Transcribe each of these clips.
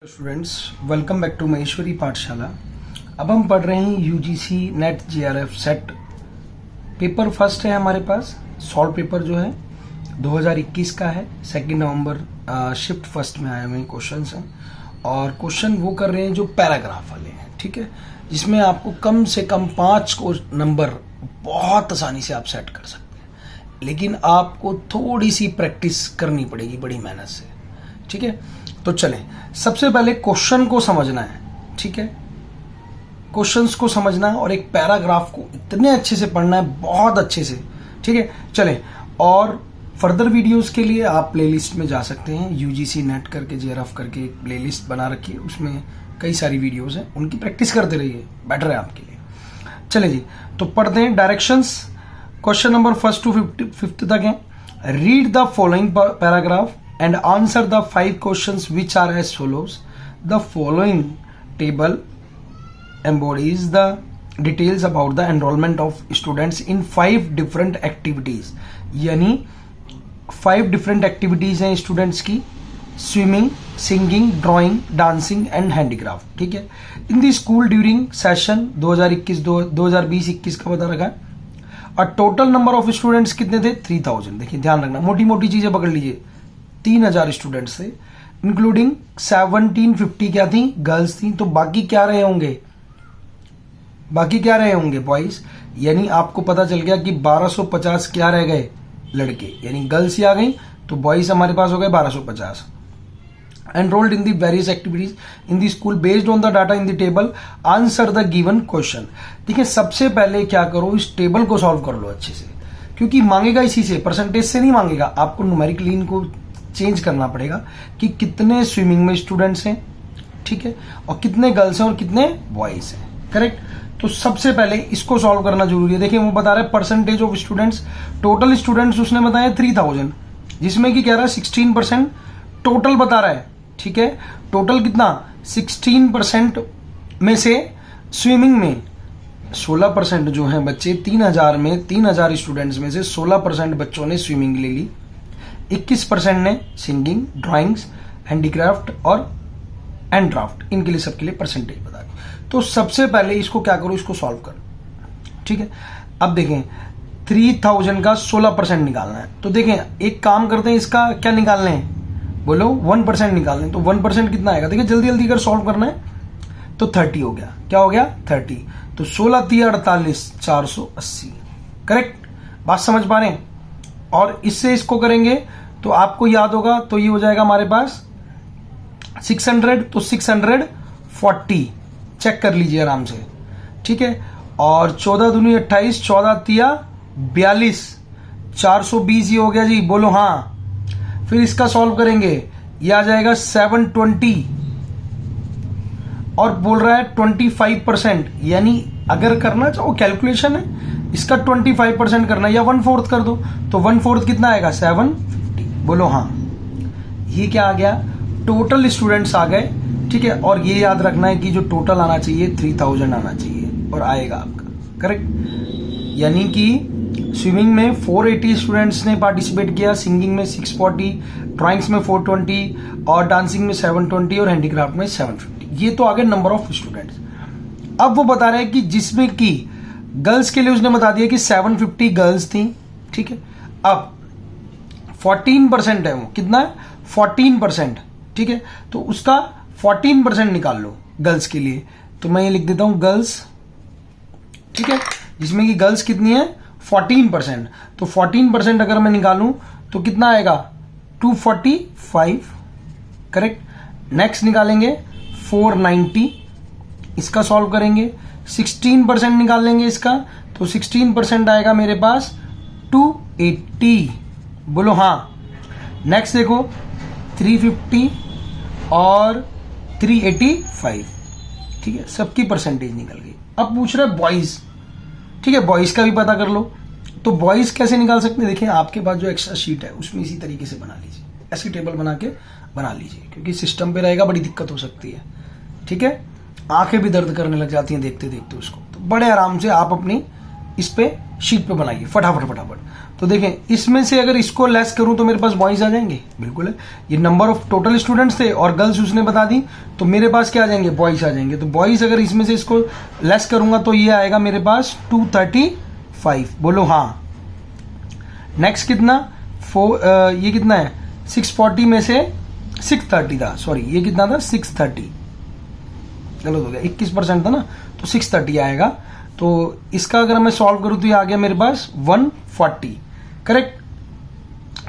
Students, welcome back to Maheshwari Pathshala. अब हम पढ़ रहे हैं UGC NET JRF SET paper first है हमारे पास। सॉल्व पेपर जो है 2021 का है। 2 नवंबर शिफ्ट फर्स्ट में आए हुए क्वेश्चन हैं और क्वेश्चन वो कर रहे हैं जो पैराग्राफ वाले हैं, ठीक है, जिसमें आपको कम से कम 5 को नंबर बहुत आसानी से आप सेट कर सकते हैं, लेकिन आपको थोड़ी सी प्रैक्टिस करनी पड़ेगी बड़ी मेहनत से, ठीक है। तो चलें, सबसे पहले क्वेश्चन को समझना है, ठीक है, क्वेश्चंस को समझना है और एक पैराग्राफ को इतने अच्छे से पढ़ना है, बहुत अच्छे से, ठीक है। चलें, और फर्दर वीडियोस के लिए आप प्लेलिस्ट में जा सकते हैं। यूजीसी नेट करके जेआरएफ करके एक प्लेलिस्ट बना रखी है, उसमें कई सारी वीडियोस हैं, उनकी प्रैक्टिस करते रहिए, बेटर है आपके लिए। चले जी, तो पढ़ते हैं डायरेक्शंस। क्वेश्चन नंबर 1 to 5 तक है। Read the following paragraph and answer the 5 questions which are as follows. The following table embodies the details about the enrollment of students in 5 different activities. यानी 5 different activities हैं students की: swimming, singing, drawing, dancing and handicraft, ठीक है। इन दी school during session 2020-21 का बता रखा है। और टोटल नंबर ऑफ स्टूडेंट्स कितने थे? 3000। देखिए, ध्यान रखना, मोटी मोटी चीजें पकड़ लीजिए। 3000 स्टूडेंट्स थे, इंक्लूडिंग 1750 क्या थी? गर्ल्स थी। तो बाकी क्या रहे होंगे? बाकी क्या रहे होंगे? बॉयज। यानी आपको पता चल गया कि 1250 क्या रह गए? लड़के। यानी गर्ल्स ही आ गई, तो बॉयज हमारे पास हो गए 1250। Enrolled in the various activities in the school based on the data in the table, answer the given question. देखिए, सबसे पहले क्या करो, इस टेबल को सॉल्व कर लो अच्छे से, क्योंकि मांगेगा इसी से, परसेंटेज से नहीं मांगेगा। आपको न्यूमेरिकली इनको चेंज करना पड़ेगा कि कितने स्विमिंग में स्टूडेंट्स हैं, ठीक है, और कितने गर्ल्स हैं और कितने बॉयज हैं, करेक्ट। तो सबसे पहले इसको सॉल्व करना जरूरी है। देखिए, वो बता रहा है percentage of students, total students उसने बताया 3000, जिसमें कि कह रहा है 16% टोटल बता रहा है, ठीक है। टोटल कितना? 16% में से स्विमिंग में 16% जो है बच्चे, 3000 में 3000 स्टूडेंट्स में से 16% बच्चों ने स्विमिंग ले ली, 21% ने सिंगिंग, ड्राइंग्स, हैंडीक्राफ्ट और एंड ड्राफ्ट, इनके लिए सबके लिए परसेंटेज बता दी। तो सबसे पहले इसको क्या करो, इसको सॉल्व करो, ठीक है। अब देखें, 3000 का 16% निकालना है। तो देखें, एक काम करते हैं, इसका क्या निकालना है? बोलो, 1% निकालना है। तो 1% कितना आएगा? देखिए, जल्दी जल्दी अगर सॉल्व करना है तो 30 हो गया। क्या हो गया? 30। तो 16 3 48, 480, करेक्ट। बात समझ पा रहे हैं? और इससे इसको करेंगे तो आपको याद होगा, तो ये हो जाएगा हमारे पास 600, तो 640 चेक कर लीजिए आराम से, ठीक है। और 14 दूनी 28, 14 तिया 42, 420 ये हो गया जी, बोलो हाँ। फिर इसका सॉल्व करेंगे, ये आ जाएगा 720 और बोल रहा है 25%। यानी अगर करना चाहो, कैलकुलेशन है, इसका 25% करना या 1/4 कर दो, तो 1/4 कितना आएगा? 750, बोलो हाँ। ये क्या आ गया? टोटल स्टूडेंट्स आ गए, ठीक है। और ये याद रखना है कि जो टोटल आना चाहिए 3000 आना चाहिए, और आएगा आपका, करेक्ट। यानी कि स्विमिंग में 480 स्टूडेंट्स ने पार्टिसिपेट किया, सिंगिंग में 640, ड्राइंग्स में 420 और डांसिंग में 720 और हैंडीक्राफ्ट में 750। ये तो आ गए नंबर ऑफ स्टूडेंट्स। अब वो बता रहे हैं कि जिसमें कि गर्ल्स के लिए उसने बता दिया कि 750 गर्ल्स थी, ठीक है। अब 14% है, वो कितना है? 14%, ठीक है। तो उसका 14% निकाल लो गर्ल्स के लिए। तो मैं ये लिख देता हूं गर्ल्स, ठीक है, जिसमें कि गर्ल्स कितनी है? 14%। तो 14% अगर मैं निकालूं तो कितना आएगा? 245, करेक्ट। नेक्स्ट निकालेंगे 490, इसका सॉल्व करेंगे। 16% निकाल लेंगे इसका, तो 16% आएगा मेरे पास 280, बोलो हाँ। नेक्स्ट देखो 350 और 385, ठीक है, सबकी परसेंटेज निकल गई। अब पूछ रहा है बॉयज, ठीक है, बॉयज का भी पता कर लो। तो बॉयज कैसे निकाल सकते हैं? देखिए, आपके पास जो एक्स्ट्रा शीट है उसमें इसी तरीके से बना लीजिए, ऐसी टेबल बना लीजिए, क्योंकि सिस्टम पे रहेगा, बड़ी दिक्कत हो सकती है, ठीक है। आंखें भी दर्द करने लग जाती हैं देखते देखते उसको। तो बड़े आराम से आप अपनी इस पे शीट पे बनाइए फटाफट फटाफट। तो देखें इसमें से अगर इसको लेस करूं तो मेरे पास बॉयज आ जाएंगे, बिल्कुल है। ये नंबर ऑफ टोटल स्टूडेंट्स थे और गर्ल्स उसने बता दी, तो मेरे पास क्या आ जाएंगे, बॉयज आ जाएंगे। तो बॉयज अगर इसमें से इसको लेस करूंगा तो ये आएगा मेरे पास 235। बोलो हाँ। नेक्स्ट कितना, ये कितना है, 640 में से 630 था, सॉरी ये कितना था 630, गलत हो गया, 21% था ना, तो 630 आएगा। तो इसका अगर मैं सॉल्व करूं तो ये आ गया मेरे पास 140, करेक्ट।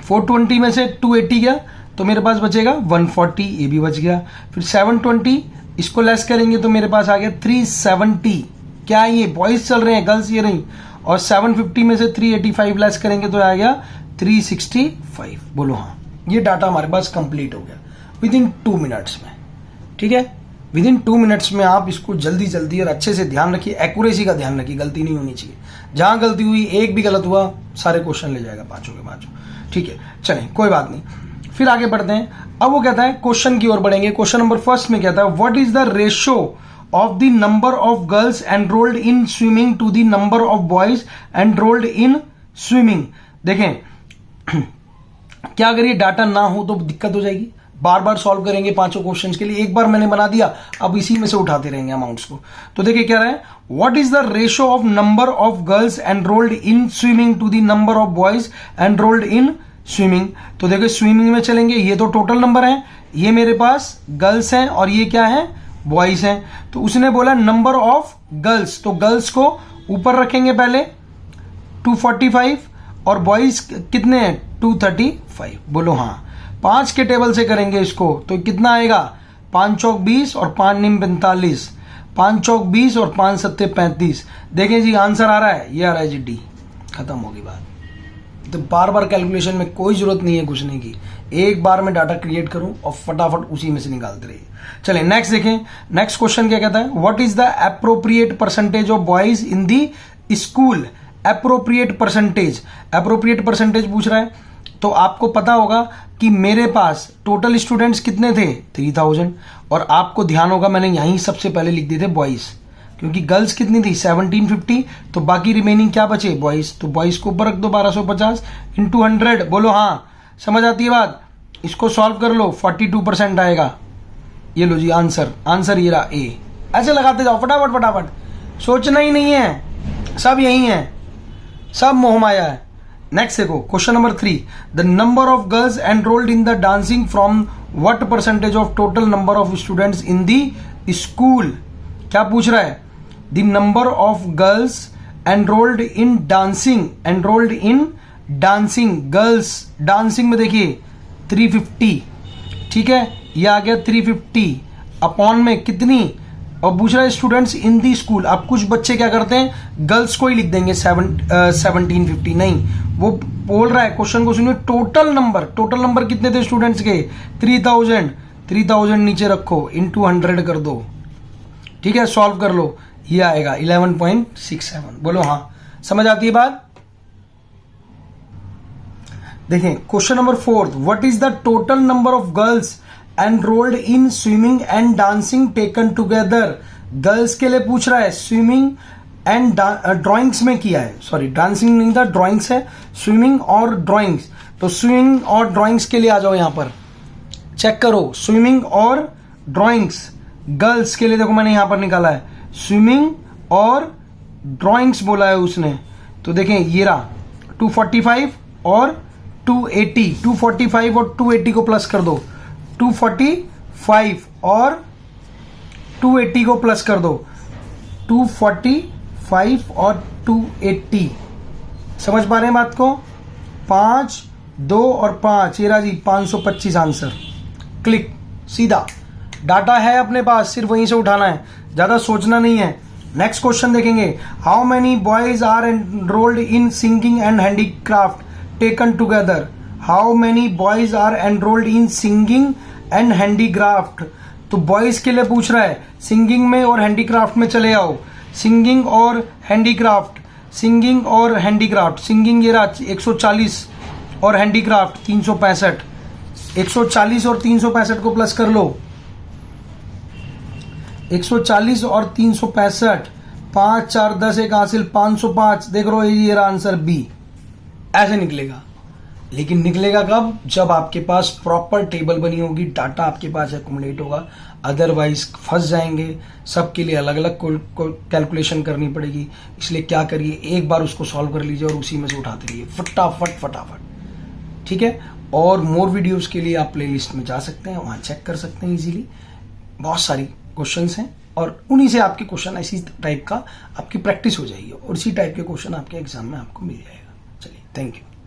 420 में से 280 गया तो मेरे पास बचेगा 140, ये भी बच गया। फिर 720 इसको लेस करेंगे तो मेरे पास आ गया 370। क्या ये बॉयज चल रहे हैं, गर्ल्स ये नहीं। और 750 में से 385 लेस करेंगे तो आ गया 365। बोलो हाँ। ये डाटा हमारे पास कंप्लीट हो गया विद इन 2 मिनट्स में, ठीक है। विद इन 2 मिनट्स में आप इसको जल्दी जल्दी और अच्छे से ध्यान रखिए, एक्यूरेसी का ध्यान रखिए, गलती नहीं होनी चाहिए। जहां गलती हुई, एक भी गलत हुआ, सारे क्वेश्चन ले जाएगा पांचों के पांचों, ठीक है। चलें कोई बात नहीं, फिर आगे बढ़ते हैं। अब वो कहता है क्वेश्चन की ओर बढ़ेंगे। क्वेश्चन नंबर फर्स्ट में कहता है what is the ratio of the number of girls enrolled in swimming to the number of boys enrolled in swimming. देखें क्या अगर ये डाटा ना हो तो दिक्कत हो जाएगी, बार बार सॉल्व करेंगे पांचों क्वेश्चंस के लिए। एक बार मैंने बना दिया, अब इसी में से उठाते रहेंगे अमाउंट्स को। तो देखिए क्या रहा है, what is the ratio of number of girls enrolled in swimming to the number of boys enrolled in swimming. तो देखिए स्विमिंग में चलेंगे, ये तो टोटल नंबर है, ये मेरे पास गर्ल्स हैं और ये क्या है, बॉयज हैं। तो उसने बोला नंबर ऑफ गर्ल्स, तो गर्ल्स को ऊपर रखेंगे पहले 245 और बॉयज कितने हैं 235। बोलो हाँ। 5 के टेबल से करेंगे इसको तो कितना आएगा, 5 चौक 20 और 5 निम 45, 5 चौक 20 और 5 सत्ते 35। देखें जी आंसर आ रहा है, ये आ रहा है जी डी। खत्म होगी बात। तो बार बार कैलकुलेशन में कोई जरूरत नहीं है घुसने की, एक बार में डाटा क्रिएट करूं और फटाफट उसी में से निकालते रहिए। चलें नेक्स्ट देखें। नेक्स्ट क्वेश्चन क्या कहता है, what is the appropriate percentage of boys in the school. Appropriate percentage, appropriate percentage पूछ रहा है। तो आपको पता होगा कि मेरे पास टोटल स्टूडेंट्स कितने थे 3000, और आपको ध्यान होगा मैंने यहीं सबसे पहले लिख दिए थे बॉयज, क्योंकि गर्ल्स कितनी थी 1750, तो बाकी रिमेनिंग क्या बचे बॉयज। तो बॉयज को ऊपर रख दो 1250 इंटू 100। बोलो हाँ, समझ आती है बात। इसको सॉल्व कर लो, 42% आएगा। ये लो जी आंसर, आंसर ये रहा ए। ऐसे लगाते जाओ फटाफट फटाफट, सोचना ही नहीं है, सब यही है, सब मोहमाया है। नेक्स्ट देखो question number 3, the number of girls enrolled in the dancing from what percentage of total number of students in the school. क्या पूछ रहा है, the number of girls enrolled in dancing, enrolled in dancing, girls dancing में देखिए 350, ठीक है, ये आ गया 350 अपॉन में कितनी, और पूछ रहा है स्टूडेंट्स इन दी स्कूल। अब कुछ बच्चे क्या करते हैं, गर्ल्स को ही लिख देंगे 1750, नहीं, वो बोल रहा है, क्वेश्चन को सुनिए, टोटल नंबर, टोटल नंबर कितने थे स्टूडेंट्स के 3000, 3000 नीचे रखो इंटू 100 कर दो, ठीक है, सॉल्व कर लो, ये आएगा 11.67। बोलो हाँ, समझ आती है बात। देखें question number 4, what is the total number of girls enrolled in swimming and dancing taken together. Girls के लिए पूछ रहा है, स्विमिंग एंड ड्राइंग्स में किया है, सॉरी डांसिंग नहीं था, ड्राइंग्स है, स्विमिंग और ड्राइंग्स। तो स्विमिंग और ड्राइंग्स के लिए आ जाओ, यहां पर चेक करो, स्विमिंग और ड्राइंग्स गर्ल्स के लिए देखो मैंने यहां पर निकाला है, स्विमिंग और ड्राइंग्स बोला है उसने। तो देखें ये रहा 245 और 280, 245 और 280 को प्लस कर दो, 245 और 280 को प्लस कर दो, 245 और 280। समझ पा रहे हैं बात को, 5, 2 और 5, ये रहा जी 525 आंसर। क्लिक, सीधा डाटा है अपने पास, सिर्फ वहीं से उठाना है, ज्यादा सोचना नहीं है। नेक्स्ट क्वेश्चन देखेंगे, how many boys are enrolled in singing and handicraft taken together. How many boys are enrolled in singing and handicraft. तो बॉयज के लिए पूछ रहा है, सिंगिंग में और हैंडीक्राफ्ट में चले आओ, सिंगिंग और हैंडीक्राफ्ट, सिंगिंग और हैंडीक्राफ्ट, सिंगिंग ये रहा 140 और हैंडीक्राफ्ट 365, 140 और 365 को प्लस कर लो, 140 और 365, 5 4 10 1 हासिल 505, देख रहे हो ये रहा आंसर बी। ऐसे निकलेगा, लेकिन निकलेगा कब? जब आपके पास प्रॉपर टेबल बनी होगी, डाटा आपके पास एक्यूमुलेट होगा, अदरवाइज फंस जाएंगे। सबके लिए अलग अलग कैलकुलेशन करनी पड़ेगी। इसलिए क्या करिए, एक बार उसको सॉल्व कर लीजिए और उसी में से उठाते रहिए फटाफट फटाफट, ठीक है। और मोर वीडियोस के लिए आप प्लेलिस्ट में जा सकते हैं, वहां चेक कर सकते हैं इजीली। बहुत सारी क्वेश्चंस हैं और उन्हीं से आपके क्वेश्चन इसी टाइप का आपकी प्रैक्टिस हो जाएगी और इसी टाइप के क्वेश्चन आपके एग्जाम में आपको मिल जाएगा। चलिए, थैंक यू।